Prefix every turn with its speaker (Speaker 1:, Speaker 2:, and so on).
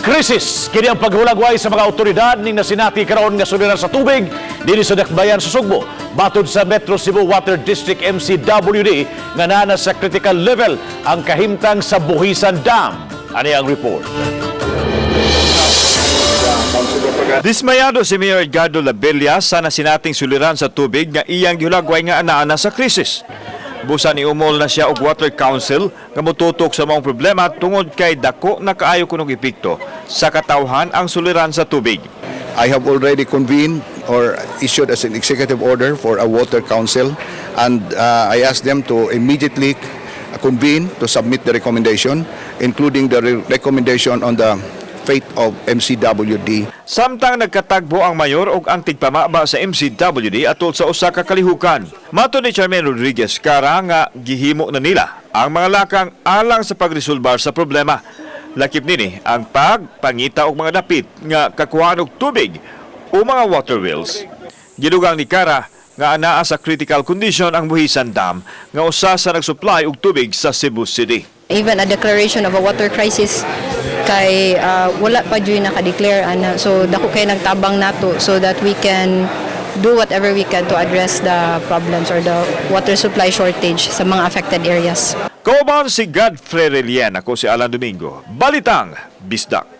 Speaker 1: Krisis kini ang paghulagway sa mga otoridad ning nasinati karon nga suliran sa tubig dinhi sa Dakbayan sa Sugbo. Batud sa Metro Cebu Water District MCWD nga nana sa critical level ang kahimtang sa Buhisan Dam. Ani ang report.
Speaker 2: Dismayado si Mayor Edgardo Labella sa nasinating suliran sa tubig nga iyang gihulagway nga anaa sa krisis. Busa ni umol na siya og Water Council nga motutok sa mga problema tungod kay dako na kaayo kunog epekto sa katawhan ang suliran sa tubig.
Speaker 3: I have already convened or issued as an executive order for a water council, and I asked them to immediately convene to submit the recommendation, including the recommendation on the fate of MCWD.
Speaker 2: Samtang nagkatagbo ang mayor ug ang tigpamaba sa MCWD atol sa usa ka kalihukan. Mato ni Chairman Rodriguez Cara nga gihimo na nila ang mga lakang alang sa pagresolbar sa problema. Lakip nini ang pagpangita og mga dapit nga kakuhaan og tubig o mga water wheels. Gidugang ni Cara nga anaa sa critical condition ang Buhisan Dam nga usa sa nagsupply og tubig sa Cebu City.
Speaker 4: Even a declaration of a water crisis kay wala pa dyan naka-declare ana. So dako kay nagtabang nato so that we can do whatever we can to address the problems or the water supply shortage sa mga affected areas.
Speaker 2: Kauban si Godfrey Relian, ako si Alan Domingo. Balitang Bisdak.